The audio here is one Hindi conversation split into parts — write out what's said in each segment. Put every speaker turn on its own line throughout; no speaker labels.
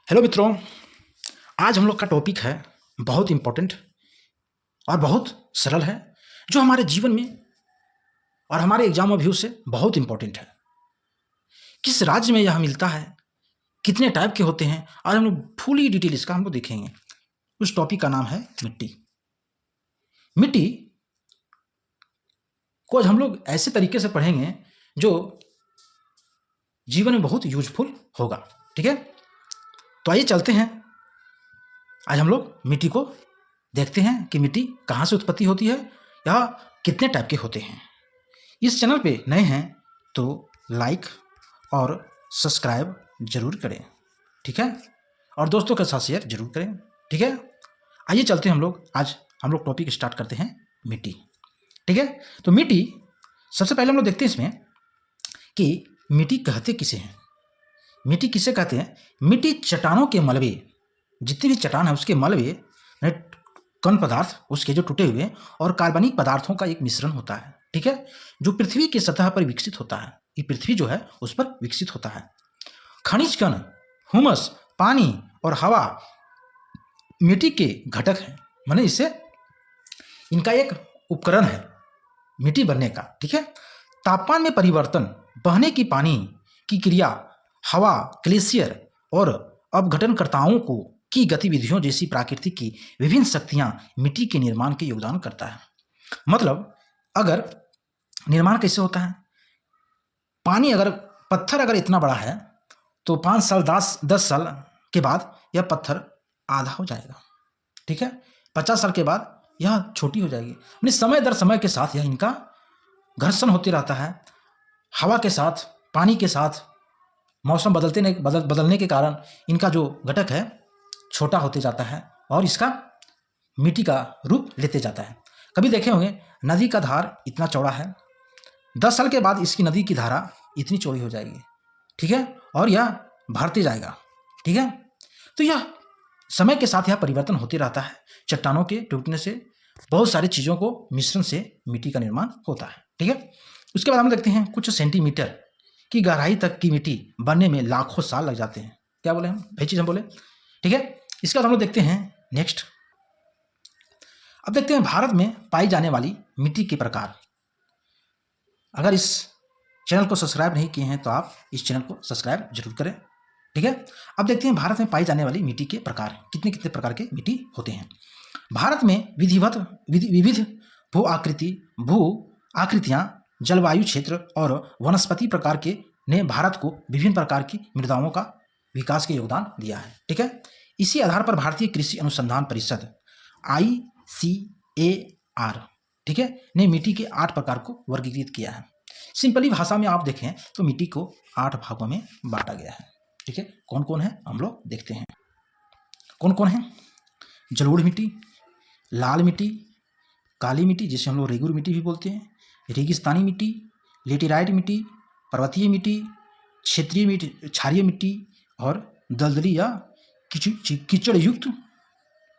हेलो मित्रों। आज हम लोग का टॉपिक है बहुत इम्पोर्टेंट और बहुत सरल है, जो हमारे जीवन में और हमारे एग्जाम व्यू से बहुत इम्पोर्टेंट है। किस राज्य में यह मिलता है, कितने टाइप के होते हैं, आज हम लोग फुली डिटेल इसका हम लोग देखेंगे। उस टॉपिक का नाम है मिट्टी। मिट्टी को आज हम लोग ऐसे तरीके से पढ़ेंगे जो जीवन में बहुत यूजफुल होगा। ठीक है, तो आइए चलते हैं। आज हम लोग मिट्टी को देखते हैं कि मिट्टी कहाँ से उत्पत्ति होती है या कितने टाइप के होते हैं। इस चैनल पे नए हैं तो लाइक और सब्सक्राइब जरूर करें, ठीक है, और दोस्तों के साथ शेयर जरूर करें, ठीक है। आइए चलते हैं हम लोग। आज हम लोग टॉपिक स्टार्ट करते हैं मिट्टी, ठीक है। तो मिट्टी, सबसे पहले हम लोग देखते हैं इसमें कि मिट्टी कहते किसे हैं। मिट्टी किसे कहते हैं? मिट्टी चट्टानों के मलबे, जितनी भी चट्टान है उसके मलबे, कण पदार्थ उसके जो टूटे हुए और कार्बनिक पदार्थों का एक मिश्रण होता है, ठीक है, जो पृथ्वी की सतह पर विकसित होता है। ये पृथ्वी जो है उस पर विकसित होता है। खनिज कण, हुमस, पानी और हवा मिट्टी के घटक हैं, माने इससे इनका एक उपकरण है मिट्टी बनने का, ठीक है। तापमान में परिवर्तन, बहने की पानी की क्रिया, हवा, ग्लेशियर और अपघटनकर्ताओं को की गतिविधियों जैसी प्राकृतिक की विभिन्न शक्तियां मिट्टी के निर्माण के योगदान करता है। मतलब अगर निर्माण कैसे होता है, पानी अगर पत्थर अगर इतना बड़ा है तो 5 साल 10 साल के बाद यह पत्थर आधा हो जाएगा, ठीक है। 50 साल के बाद यह छोटी हो जाएगी। यानी समय दर समय के साथ यह इनका घर्षण होते रहता है। हवा के साथ, पानी के साथ, मौसम बदलने के कारण इनका जो घटक है छोटा होते जाता है और इसका मिट्टी का रूप लेते जाता है। कभी देखे होंगे नदी का धार इतना चौड़ा है, 10 साल के बाद इसकी नदी की धारा इतनी चौड़ी हो जाएगी, ठीक है, और यह भरते जाएगा, ठीक है। तो यह समय के साथ यह परिवर्तन होते रहता है। चट्टानों के टूटने से बहुत सारी चीज़ों को मिश्रण से मिट्टी का निर्माण होता है, ठीक है। उसके बाद हम देखते हैं कुछ सेंटीमीटर की गहराई तक की मिट्टी बनने में लाखों साल लग जाते हैं। क्या बोले हम, वही चीज़ हम बोले, ठीक है। इसके बाद हम लोग देखते हैं नेक्स्ट। अब देखते हैं भारत में पाई जाने वाली मिट्टी के प्रकार। अगर इस चैनल को सब्सक्राइब नहीं किए हैं तो आप इस चैनल को सब्सक्राइब जरूर करें, ठीक है। अब देखते हैं भारत में पाई जाने वाली मिट्टी के प्रकार, कितने कितने प्रकार के मिट्टी होते हैं। भारत में विविध भू आकृतियां, जलवायु क्षेत्र और वनस्पति प्रकार के ने भारत को विभिन्न प्रकार की मृदाओं का विकास के योगदान दिया है, ठीक है। इसी आधार पर भारतीय कृषि अनुसंधान परिषद ICAR, ठीक है, ने मिट्टी के 8 प्रकार को वर्गीकृत किया है। सिंपली भाषा में आप देखें तो मिट्टी को 8 भागों में बांटा गया है, ठीक है। कौन कौन है हम लोग देखते हैं। कौन कौन है? जलोढ़ मिट्टी, लाल मिट्टी, काली मिट्टी जिसे हम लोग रेगुर मिट्टी भी बोलते हैं, रेगिस्तानी मिट्टी, लेटेराइट मिट्टी, पर्वतीय मिट्टी, क्षेत्रीय मिट्टी, क्षारीय मिट्टी और दलदली या कीचड़ युक्त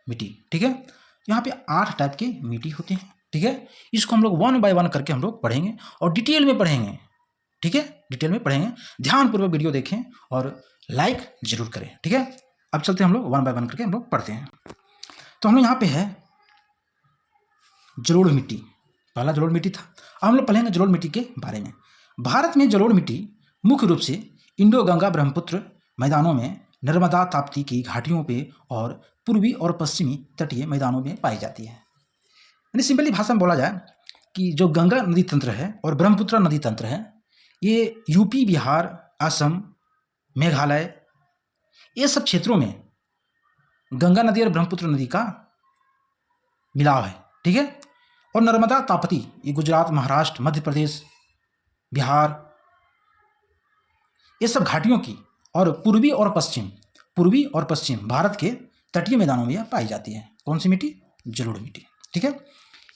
मिट्टी, ठीक है। यहाँ पे 8 टाइप के मिट्टी होते हैं, ठीक है। इसको हम लोग 1 बाय 1 करके हम लोग पढ़ेंगे और डिटेल में पढ़ेंगे, ठीक है, डिटेल में पढ़ेंगे। ध्यानपूर्वक वीडियो देखें और लाइक जरूर करें, ठीक है। अब चलते हैं हम लोग 1 बाय 1 करके हम लोग पढ़ते हैं। तो हम लोग यहाँ पे है जलोढ़ मिट्टी, पहला जलोढ़ मिट्टी था। अब हम लोग पढ़ेंगे जलोढ़ मिट्टी के बारे में। भारत में जलोढ़ मिट्टी मुख्य रूप से इंडो गंगा ब्रह्मपुत्र मैदानों में, नर्मदा ताप्ती की घाटियों पे और पूर्वी और पश्चिमी तटीय मैदानों में पाई जाती है। यानी सिंपली भाषा में बोला जाए कि जो गंगा नदी तंत्र है और ब्रह्मपुत्र नदी तंत्र है, ये यूपी, बिहार, असम, मेघालय, ये सब क्षेत्रों में गंगा नदी और ब्रह्मपुत्र नदी का मिलाव है, ठीक है। और नर्मदा ताप्ती ये गुजरात, महाराष्ट्र, मध्य प्रदेश, बिहार, ये सब घाटियों की और पूर्वी और पश्चिम भारत के तटीय मैदानों में पाई जाती है। कौन सी मिट्टी? जलोढ़ मिट्टी, ठीक है।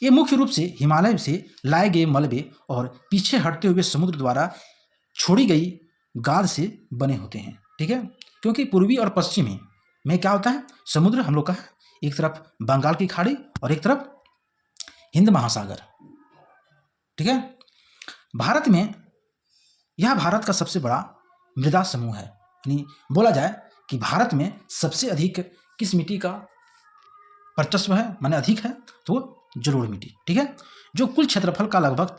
ये मुख्य रूप से हिमालय से लाए गए मलबे और पीछे हटते हुए समुद्र द्वारा छोड़ी गई गाद से बने होते हैं, ठीक है। क्योंकि पूर्वी और पश्चिमी में क्या होता है, समुद्र हम लोग का है, एक तरफ बंगाल की खाड़ी और एक तरफ हिंद महासागर, ठीक है। यह भारत का सबसे बड़ा मृदा समूह है। यानी बोला जाए कि भारत में सबसे अधिक किस मिट्टी का वर्चस्व है, माने अधिक है, तो वो जलोढ़ मिट्टी, ठीक है, जो कुल क्षेत्रफल का लगभग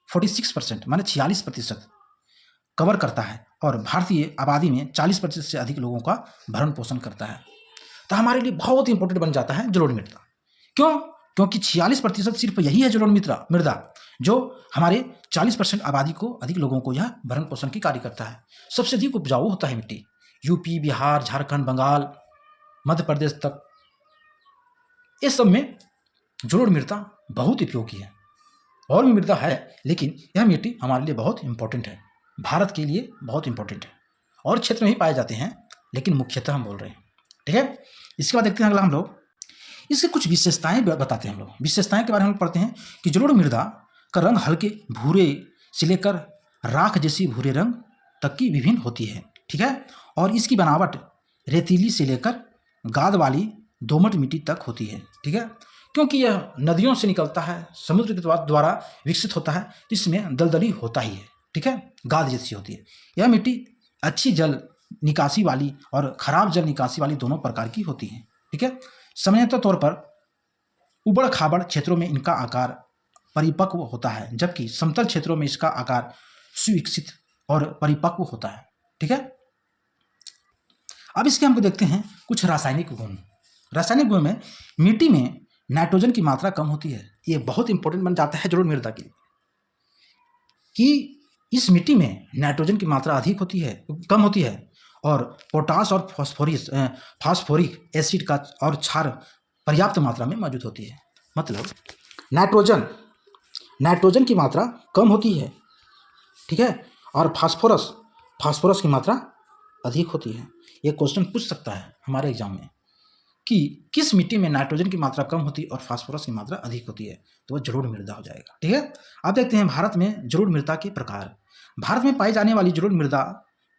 46% माने 46% कवर करता है और भारतीय आबादी में 40% से अधिक लोगों का भरण पोषण करता है। तो हमारे लिए बहुत इंपॉर्टेंट बन जाता है जलोढ़ मृदा। क्यों? क्योंकि 46% सिर्फ यही है जलोढ़ मृदा जो हमारे 40% आबादी को, अधिक लोगों को यह भरण पोषण की कार्य करता है। सबसे अधिक उपजाऊ होता है मिट्टी, यूपी, बिहार, झारखंड, बंगाल, मध्य प्रदेश तक, इस सब में जलोढ़ मृदा बहुत उपयोगी है। और भी मृदा है, लेकिन यह मिट्टी हमारे लिए बहुत इंपॉर्टेंट है, भारत के लिए बहुत इंपॉर्टेंट है। और क्षेत्र में ही पाए जाते हैं, लेकिन मुख्यतः हम बोल रहे हैं, ठीक है। इसके बाद देखते हैं अगला हम लोग इसके कुछ विशेषताएं बताते हैं। हम लोग विशेषताएं के बारे में पढ़ते हैं कि जलोढ़ मृदा का रंग हल्के भूरे से लेकर राख जैसी भूरे रंग तक की विभिन्न होती है, ठीक है। और इसकी बनावट रेतीली से लेकर गाद वाली दोमट मिट्टी तक होती है, ठीक है। क्योंकि यह नदियों से निकलता है, समुद्र के द्वारा विकसित होता है, तो इसमें दलदली होता ही है, ठीक है, गाद जैसी होती है। यह मिट्टी अच्छी जल निकासी वाली और खराब जल निकासी वाली दोनों प्रकार की होती है, ठीक है। सामान्यतः तौर पर उबड़ खाबड़ क्षेत्रों में इनका आकार परिपक्व होता है, जबकि समतल क्षेत्रों में इसका आकार सुविकसित और परिपक्व होता है, ठीक है। अब इसके हमको देखते हैं कुछ रासायनिक गुण। रासायनिक गुण में मिट्टी में नाइट्रोजन की मात्रा कम होती है। ये बहुत इंपॉर्टेंट बन जाता है जलोढ़ मृदा के लिए कि इस मिट्टी में नाइट्रोजन की मात्रा अधिक होती है, कम होती है, और पोटास और फास्फोरिक एसिड का और क्षार पर्याप्त मात्रा में मौजूद होती है। मतलब नाइट्रोजन की मात्रा कम होती है, ठीक है, और फास्फोरस की मात्रा अधिक होती है। ये क्वेश्चन पूछ सकता है हमारे एग्जाम में कि किस मिट्टी में नाइट्रोजन की मात्रा कम होती है और फास्फोरस की मात्रा अधिक होती है, तो वह जलोढ़ मृदा हो जाएगा, ठीक है। अब देखते हैं भारत में जलोढ़ मृदा के प्रकार। भारत में पाई जाने वाली जलोढ़ मृदा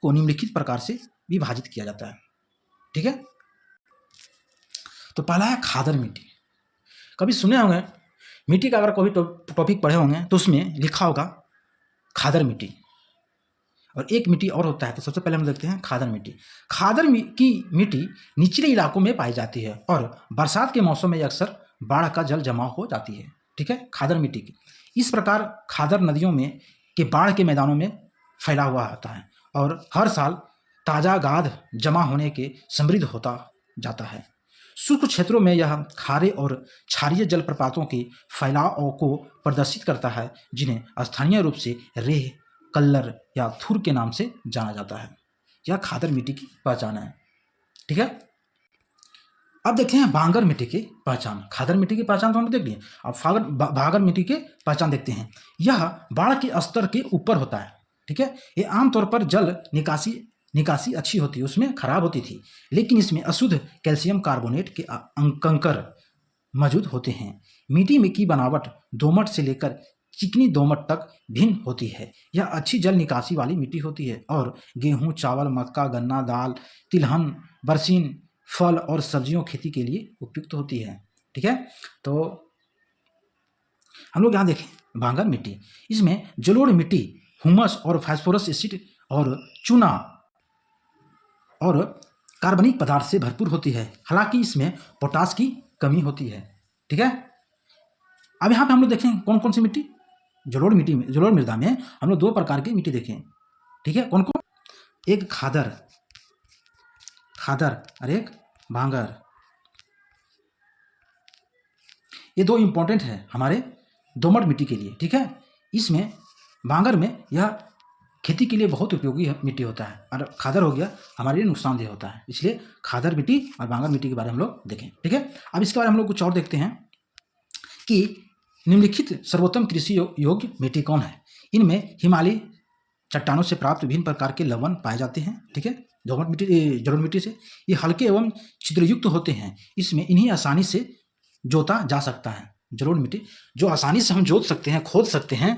को निम्नलिखित प्रकार से विभाजित किया जाता है, ठीक है। तो पहला है खादर मिट्टी। कभी सुने होंगे मिट्टी का, अगर कोई टॉपिक पढ़े होंगे तो उसमें लिखा होगा खादर मिट्टी, और एक मिट्टी और होता है। तो सबसे पहले हम देखते हैं खादर मिट्टी। की मिट्टी निचले इलाकों में पाई जाती है और बरसात के मौसम में अक्सर बाढ़ का जल जमा हो जाती है, ठीक है, खादर मिट्टी की। इस प्रकार खादर नदियों में के बाढ़ के मैदानों में फैला हुआ होता है और हर साल ताज़ा गाद जमा होने के समृद्ध होता जाता है। शुष्क क्षेत्रों में यह खारे और क्षारीय जलप्रपातों के फैलाव को प्रदर्शित करता है, जिन्हें स्थानीय रूप से रेह, कल्लर या थुर के नाम से जाना जाता है। यह खादर मिट्टी की पहचान है, ठीक है। अब देखते हैं भांगर मिट्टी की पहचान। खादर मिट्टी की पहचान तो हमने देख ली। अब भांगर मिट्टी की पहचान देखते हैं। यह बाढ़ के स्तर के ऊपर होता है, ठीक है। ये आमतौर पर जल निकासी अच्छी होती है, उसमें खराब होती थी, लेकिन इसमें अशुद्ध कैल्शियम कार्बोनेट के कंकर मौजूद होते हैं। मिट्टी में की बनावट दोमट से लेकर चिकनी दोमट तक भिन्न होती है। यह अच्छी जल निकासी वाली मिट्टी होती है और गेहूं, चावल, मक्का, गन्ना, दाल, तिलहन, बरसीन, फल और सब्जियों खेती के लिए उपयुक्त होती है, ठीक है। तो हम लोग यहाँ देखें भांगर मिट्टी, इसमें जलोढ़ मिट्टी हुमस और फास्फोरस एसिड और चूना और कार्बनिक पदार्थ से भरपूर होती है, हालांकि इसमें पोटास की कमी होती है, ठीक है। अब यहाँ पे हम लोग देखें कौन कौन सी मिट्टी, जलोढ़ मृदा में हम लोग दो प्रकार की मिट्टी देखें, ठीक है। कौन कौन? एक खादर और एक भांगर। ये दो इंपॉर्टेंट है हमारे दोमट मिट्टी के लिए, ठीक है। इसमें भांगर में यह खेती के लिए बहुत उपयोगी मिट्टी होता है, और खादर हो गया हमारे लिए नुकसानदेह होता है, इसलिए खादर मिट्टी और भांगर मिट्टी के बारे में हम लोग देखें, ठीक है। अब इसके बारे में हम लोग कुछ और देखते हैं कि निम्नलिखित सर्वोत्तम कृषि योग्य मिट्टी कौन है। इनमें हिमालयी चट्टानों से प्राप्त विभिन्न प्रकार के लवण पाए जाते हैं, ठीक है, दोमट मिट्टी, जलोढ़ मिट्टी से। ये हल्के एवं छिद्रयुक्त होते हैं, इसमें इन्हीं आसानी से जोता जा सकता है। जलोढ़ मिट्टी जो आसानी से हम जोत सकते हैं, खोद सकते हैं,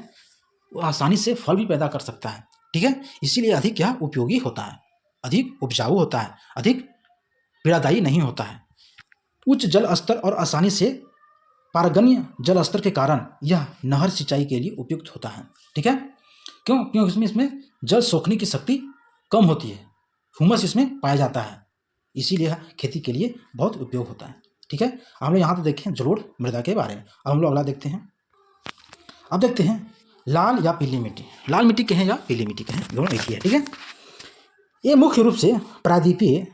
वो आसानी से फल भी पैदा कर सकता है, ठीक है। इसीलिए अधिक क्या उपयोगी होता है, अधिक उपजाऊ होता है, अधिक पीड़ादायी नहीं होता है। उच्च जल स्तर और आसानी से पारगम्य जल स्तर के कारण यह नहर सिंचाई के लिए उपयुक्त होता है, ठीक है। क्योंकि इसमें जल सोखने की शक्ति कम होती है, हुमस इसमें पाया जाता है, इसीलिए यह खेती के लिए बहुत उपयोग होता है। ठीक है, हम लोग यहाँ तो देखें जलोढ़ मृदा के बारे में। अब हम लोग अगला देखते हैं। अब देखते हैं लाल या पीली मिट्टी। लाल मिट्टी कहें या पीली मिट्टी कहें, दोनों एक ही है। ठीक है, ये मुख्य रूप से प्रायद्वीपीय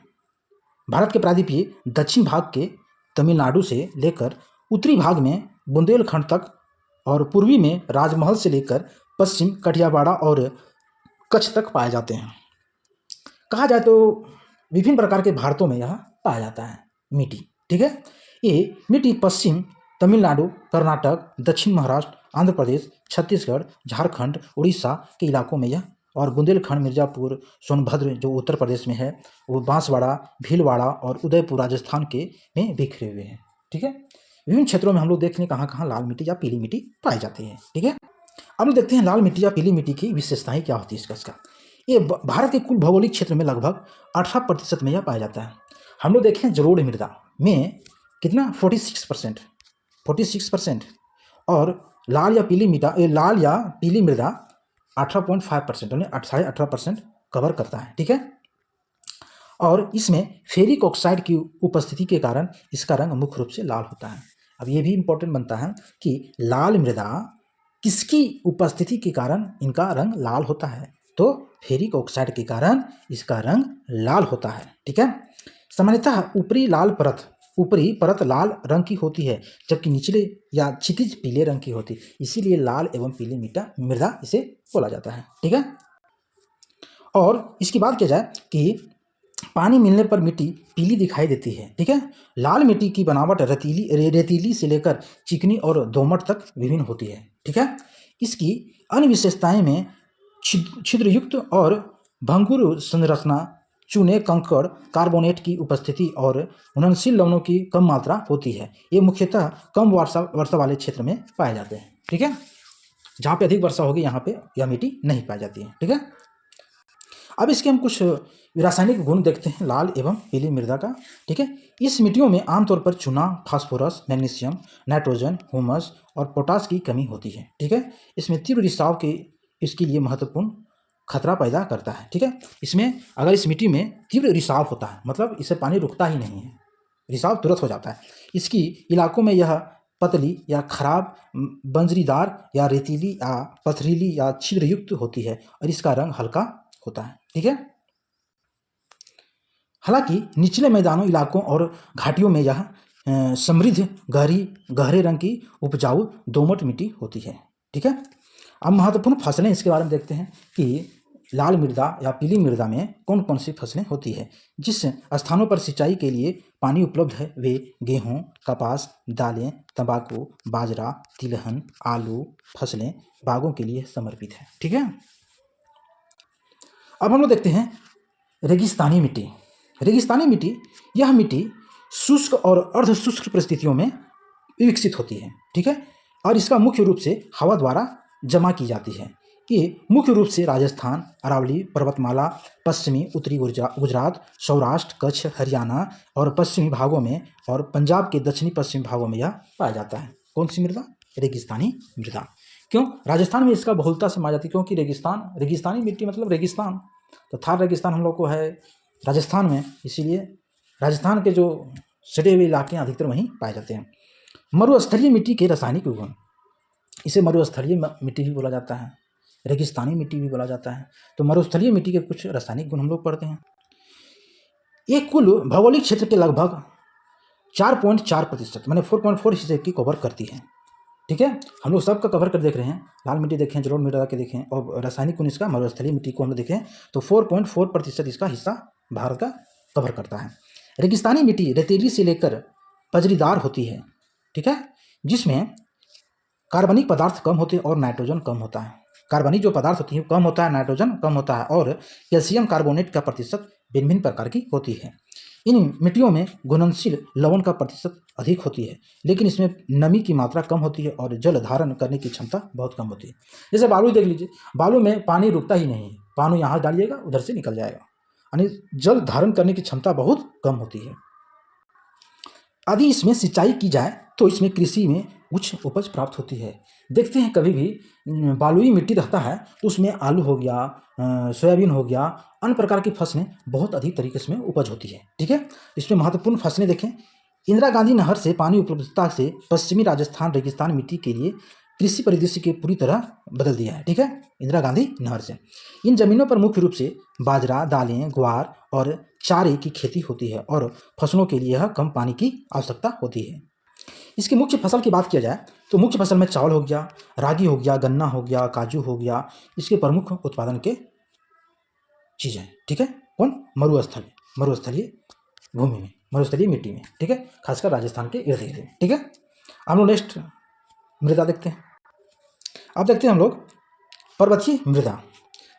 भारत के प्रायद्वीपीय दक्षिण भाग के तमिलनाडु से लेकर उत्तरी भाग में बुंदेलखंड तक और पूर्वी में राजमहल से लेकर पश्चिम कठियावाड़ा और कच्छ तक पाए जाते हैं। कहा जाए तो विभिन्न प्रकार के भारतों में यह पाया जाता है मिट्टी। ठीक है, ये मिट्टी पश्चिम तमिलनाडु, कर्नाटक, दक्षिण महाराष्ट्र, आंध्र प्रदेश, छत्तीसगढ़, झारखंड, उड़ीसा के इलाकों में यह, और बुंदेलखंड, मिर्जापुर, सोनभद्र जो उत्तर प्रदेश में है, वो बांसवाड़ा, भीलवाड़ा और उदयपुर राजस्थान के में बिखरे हुए हैं। ठीक है, विभिन्न क्षेत्रों में हम लोग देख लें कहाँ कहाँ लाल मिट्टी या पीली मिट्टी पाई जाती है। ठीक है, अब हम देखते हैं लाल मिट्टी या पीली मिट्टी की विशेषताएं क्या होती है इसका। ये भारत के कुल भौगोलिक क्षेत्र में लगभग 18% में यह पाया जाता है। हम लोग देखें जलोढ़ मृदा में कितना 46%, और लाल या पीली मृदा 18.5%, यानी 18.5% कवर करता है। ठीक है, और इसमें फेरिक ऑक्साइड की उपस्थिति के कारण इसका रंग मुख्य रूप से लाल होता है। अब ये भी इंपॉर्टेंट बनता है कि लाल मृदा किसकी उपस्थिति के कारण इनका रंग लाल होता है, तो फेरिक ऑक्साइड के कारण इसका रंग लाल होता है। ठीक है, सामान्यतः ऊपरी परत लाल रंग की होती है, जबकि निचले या क्षितिज पीले रंग की होती है। इसीलिए लाल एवं पीली मृदा इसे बोला जाता है। ठीक है, और इसकी बात किया जाए कि पानी मिलने पर मिट्टी पीली दिखाई देती है। ठीक है, लाल मिट्टी की बनावट रेतीली से लेकर चिकनी और दोमट तक विभिन्न होती है। ठीक है, इसकी अन्य विशेषताएं में छिद्रयुक्त और भंगुर संरचना, चूने, कंकड़, कार्बोनेट की उपस्थिति और घुलनशील लवणों की कम मात्रा होती है। ये मुख्यतः कम वर्षा वाले क्षेत्र में पाए जाते हैं। ठीक है, जहाँ पे अधिक वर्षा होगी यहाँ पे यह मिट्टी नहीं पाई जाती है। ठीक है, अब इसके हम कुछ रासायनिक गुण देखते हैं लाल एवं पीली मृदा का। ठीक है, इस मिट्टियों में आमतौर पर चूना, फास्फोरस, मैग्नीशियम, नाइट्रोजन, ह्यूमस और पोटास की कमी होती है। ठीक है, इसमें तीव्र रिसाव के इसके लिए महत्वपूर्ण खतरा पैदा करता है। ठीक है, इसमें अगर इस मिट्टी में तीव्र रिसाव होता है, मतलब इसे पानी रुकता ही नहीं है, रिसाव तुरंत हो जाता है। इसकी इलाकों में यह पतली या खराब, बंजरीदार या रेतीली या पथरीली या छिद्रयुक्त होती है और इसका रंग हल्का होता है। ठीक है, हालांकि निचले मैदानों, इलाकों और घाटियों में यह समृद्ध गहरे रंग की उपजाऊ दोमट मिट्टी होती है। ठीक है, अब महत्वपूर्ण फसलें इसके बारे में देखते हैं कि लाल मृदा या पीली मृदा में कौन कौन सी फसलें होती है। जिस स्थानों पर सिंचाई के लिए पानी उपलब्ध है वे गेहूँ, कपास, दालें, तंबाकू, बाजरा, तिलहन, आलू फसलें बागों के लिए समर्पित है। ठीक है, अब हम लोग देखते हैं रेगिस्तानी मिट्टी। रेगिस्तानी मिट्टी, यह मिट्टी शुष्क और अर्ध शुष्क परिस्थितियों में विकसित होती है। ठीक है, और इसका मुख्य रूप से हवा द्वारा जमा की जाती है। ये मुख्य रूप से राजस्थान, अरावली पर्वतमाला, पश्चिमी उत्तरी गुजरात, सौराष्ट्र, कच्छ, हरियाणा और पश्चिमी भागों में और पंजाब के दक्षिणी पश्चिमी भागों में यह पाया जाता है। कौन सी मृदा? रेगिस्तानी मृदा। क्यों राजस्थान में इसका बहुलता से पाया जाती है? क्योंकि रेगिस्तानी मिट्टी मतलब रेगिस्तान, तो थार रेगिस्तान हम लोग को है राजस्थान में, इसीलिए राजस्थान के जो सटे हुए इलाके अधिकतर वहीं पाए जाते हैं। मरुस्थलीय मिट्टी के रासायनिक गुण, इसे मरुस्थलीय मिट्टी भी बोला जाता है, रेगिस्तानी मिट्टी भी बोला जाता है। तो मरुस्थलीय मिट्टी के कुछ रासायनिक गुण हम लोग पढ़ते हैं। ये कुल भौगोलिक क्षेत्र के लगभग 4.4% मैंने 4.4 हिस्से की कवर करती है। ठीक है, हम लोग सबका कवर कर देख रहे हैं, लाल मिट्टी देखें, जलोढ़ मृदा के देखें और रासायनिक गुण इसका मरुस्थलीय मिट्टी को हम लोग देखें तो 4.4% इसका हिस्सा भारत का कवर करता है। रेगिस्तानी मिट्टी रेतीली से लेकर बजरीदार होती है। ठीक है, जिसमें कार्बनिक पदार्थ कम होते हैं और नाइट्रोजन कम होता है। कार्बनिक जो पदार्थ होती है कम होता है, नाइट्रोजन कम होता है और कैल्शियम कार्बोनेट का प्रतिशत भिन्न भिन्न प्रकार की होती है। इन मिट्टियों में घुलनशील लवण का प्रतिशत अधिक होती है, लेकिन इसमें नमी की मात्रा कम होती है और जल धारण करने की क्षमता बहुत कम होती है। जैसे बालू देख लीजिए, बालू में पानी रुकता ही नहीं है, पानी यहाँ डालिएगा उधर से निकल जाएगा, यानी जल धारण करने की क्षमता बहुत कम होती है। यदि इसमें सिंचाई की जाए तो इसमें कृषि में उच्च उपज प्राप्त होती है। देखते हैं कभी भी बालुई मिट्टी रहता है तो उसमें आलू हो गया, सोयाबीन हो गया, अन्य प्रकार की फसलें बहुत अधिक तरीके से उपज होती है। ठीक है, इसमें महत्वपूर्ण फसलें देखें। इंदिरा गांधी नहर से पानी उपलब्धता से पश्चिमी राजस्थान रेगिस्तान मिट्टी के लिए कृषि परिदृश्य के पूरी तरह बदल दिया है। ठीक है, इंदिरा गांधी नहर से इन जमीनों पर मुख्य रूप से बाजरा, दालें, ग्वार और चारे की खेती होती है और फसलों के लिए यह कम पानी की आवश्यकता होती है। इसकी मुख्य फसल की बात किया जाए तो मुख्य फसल में चावल हो गया, रागी हो गया, गन्ना हो गया, काजू हो गया, इसके प्रमुख उत्पादन के चीज़ें। ठीक है, कौन? मरुस्थलीय भूमि में, मरुस्थलीय मिट्टी में। ठीक है, खासकर राजस्थान के इर्द गिर्द में। ठीक है, हम लोग नेक्स्ट मृदा देखते हैं। अब देखते हैं हम लोग पर्वतीय मृदा।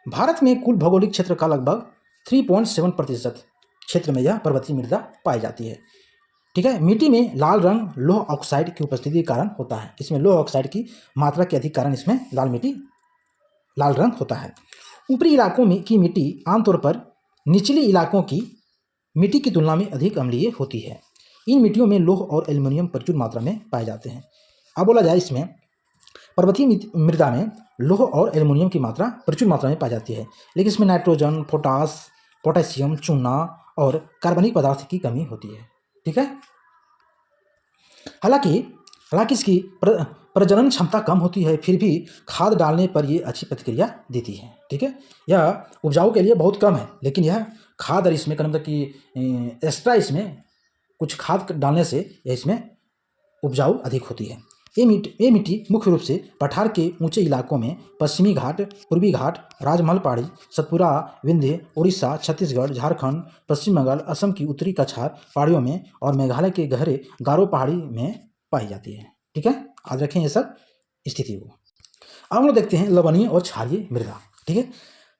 भारत में कुल भौगोलिक क्षेत्र का लगभग 3.7% क्षेत्र में यह पर्वतीय मृदा पाई जाती है। ठीक है, मिट्टी में लाल रंग लौह ऑक्साइड की उपस्थिति के कारण होता है। इसमें लौह ऑक्साइड की मात्रा के अधिक कारण इसमें लाल रंग होता है। ऊपरी इलाकों में की मिट्टी आमतौर पर निचले इलाकों की मिट्टी की तुलना में अधिक अम्लीय होती है। इन मिट्टियों में लौह और एल्युमिनियम प्रचुर मात्रा में पाए जाते हैं। अब बोला जाए इसमें पर्वतीय मृदा में लौह और एल्युमिनियम की मात्रा प्रचुर मात्रा में पाई जाती है, लेकिन इसमें नाइट्रोजन, पोटासियम, चूना और कार्बनिक पदार्थ की कमी होती है। ठीक है, हालांकि इसकी प्रजनन क्षमता कम होती है, फिर भी खाद डालने पर यह अच्छी प्रतिक्रिया देती है। ठीक है, यह उपजाऊ के लिए बहुत कम है, लेकिन यह खाद और इसमें मतलब कि एक्स्ट्रा इसमें कुछ खाद डालने से इसमें उपजाऊ अधिक होती है। ये मिट्टी मुख्य रूप से पठार के ऊंचे इलाकों में पश्चिमी घाट, पूर्वी घाट, राजमहल पहाड़ी, सतपुरा, विंध्य, उड़ीसा, छत्तीसगढ़, झारखंड, पश्चिम बंगाल, असम की उत्तरी कछार पहाड़ियों में और मेघालय के गहरे गारो पहाड़ी में पाई जाती है। ठीक है, याद रखें ये सब स्थिति को। अब हम लोग देखते हैं लवणीय और क्षारीय मृदा। ठीक है,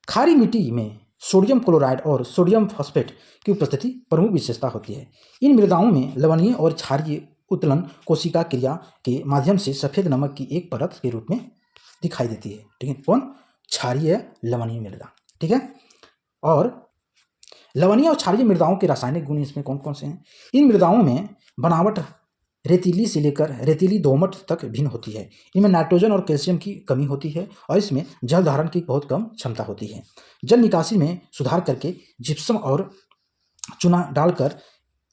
खारी मिट्टी में सोडियम क्लोराइड और सोडियम फॉस्फेट की उपस्थिति प्रमुख विशेषता होती है। इन मृदाओं में लवणीय और क्षारीय उत्तोलन कोशिका क्रिया के माध्यम से सफेद नमक की एक परत के रूप में दिखाई देती है। ठीक है, कौन? क्षारीय लवणीय मृदा। ठीक है, और लवणीय और क्षारीय मृदाओं के रासायनिक गुण इसमें कौन कौन से हैं? इन मृदाओं में बनावट रेतीली से लेकर रेतीली दोमट तक भिन्न होती है। इनमें नाइट्रोजन और कैल्शियम की कमी होती है और इसमें जल धारण की बहुत कम क्षमता होती है। जल निकासी में सुधार करके जिप्सम और चूना डालकर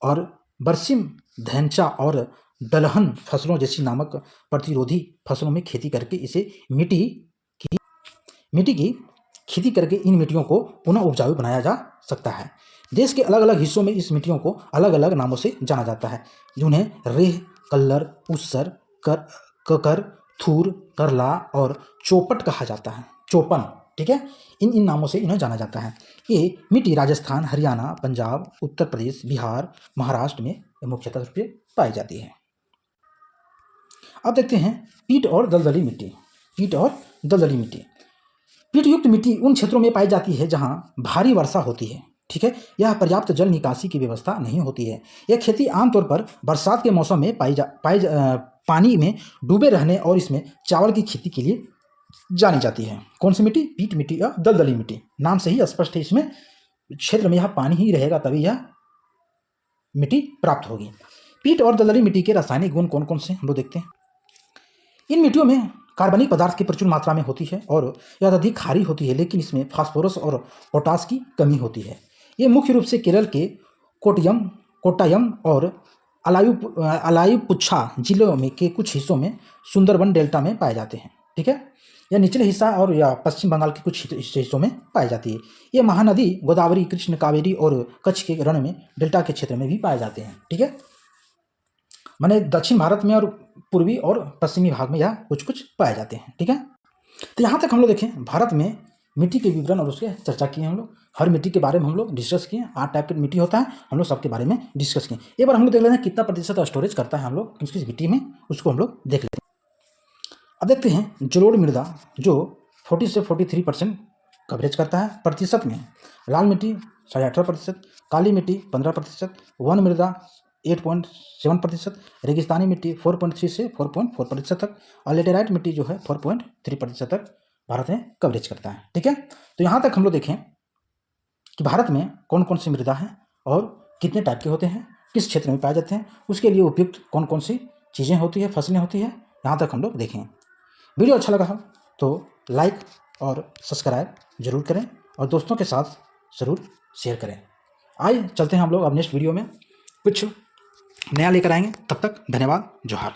और बरसिम, धैंचा और दलहन फसलों जैसी नामक प्रतिरोधी फसलों में खेती करके इसे मिट्टी की खेती करके इन मिट्टियों को पुनः उपजाऊ बनाया जा सकता है। देश के अलग अलग हिस्सों में इस मिट्टियों को अलग अलग नामों से जाना जाता है, जिन्हें रेह, कल्लर, उस्सर, ककर, थूर, करला और चौपट कहा जाता है। चौपन। ठीक है, इन नामों से इन्हें जाना जाता है। ये मिट्टी राजस्थान, हरियाणा, पंजाब, उत्तर प्रदेश, बिहार, महाराष्ट्र में मुख्यतः रूप से पाई जाती है। अब देखते हैं पीट और दलदली मिट्टी। पीट युक्त मिट्टी उन क्षेत्रों में पाई जाती है जहां भारी वर्षा होती है। ठीक है, यह पर्याप्त जल निकासी की व्यवस्था नहीं होती है। यह खेती आमतौर पर बरसात के मौसम में पानी में डूबे रहने और इसमें चावल की खेती के लिए जानी जाती है। कौन सी मिट्टी? पीट मिट्टी या दलदली मिट्टी। नाम से ही स्पष्ट है, इसमें क्षेत्र में यह पानी ही रहेगा तभी यह मिट्टी प्राप्त होगी। पीट और दलदली मिट्टी के रासायनिक गुण कौन कौन से हम लोग देखते हैं। इन मिट्टियों में कार्बनिक पदार्थ की प्रचुर मात्रा में होती है और यह अधिक खारी होती है, लेकिन इसमें फास्फोरस और पोटास की कमी होती है। ये मुख्य रूप से केरल के कोट्टायम और अलायुपुच्छा जिलों में के कुछ हिस्सों में सुंदरबन डेल्टा में पाए जाते हैं। ठीक है, यह निचले हिस्सा और या पश्चिम बंगाल के कुछ हिस्सों में पाई जाती है। ये महानदी गोदावरी, कृष्ण, कावेरी और कच्छ के रण में डेल्टा के क्षेत्र में भी पाए जाते हैं। ठीक है, माने दक्षिण भारत में और पूर्वी और पश्चिमी भाग में यह कुछ कुछ पाए जाते हैं। ठीक है, तो यहाँ तक हम लोग देखें भारत में मिट्टी के विवरण और उसके चर्चा किए हम लोग। हर मिट्टी के बारे में हम लोग डिस्कस किए। 8 टाइप की मिट्टी होता है, हम लोग सबके बारे में डिस्कस किए। एक बार हम लोग देख लेते हैं कितना प्रतिशत स्टोरेज करता है हम लोग किस किस मिट्टी में, उसको हम लोग देख लेते हैं। अब देखते हैं जलोढ़ मृदा जो 40 से 43% कवरेज करता है प्रतिशत में। लाल मिट्टी 18.5%, काली मिट्टी 15%, वन मृदा 8.7%, रेगिस्तानी मिट्टी 4.3 से 4.4% तक और लेटेराइट मिट्टी जो है 4.3% तक भारत में कवरेज करता है। ठीक है, तो यहाँ तक हम लोग देखें कि भारत में कौन कौन सी मृदा है और कितने टाइप के होते हैं, किस क्षेत्र में पाए जाते हैं, उसके लिए उपयुक्त कौन कौन सी चीज़ें होती है, फसलें होती है यहाँ तक हम लोग देखें। वीडियो अच्छा लगा हो तो लाइक और सब्सक्राइब जरूर करें और दोस्तों के साथ ज़रूर शेयर करें। आइए चलते हैं हम लोग अब नेक्स्ट वीडियो में कुछ नया लेकर आएंगे। तब तक धन्यवाद, जोहार।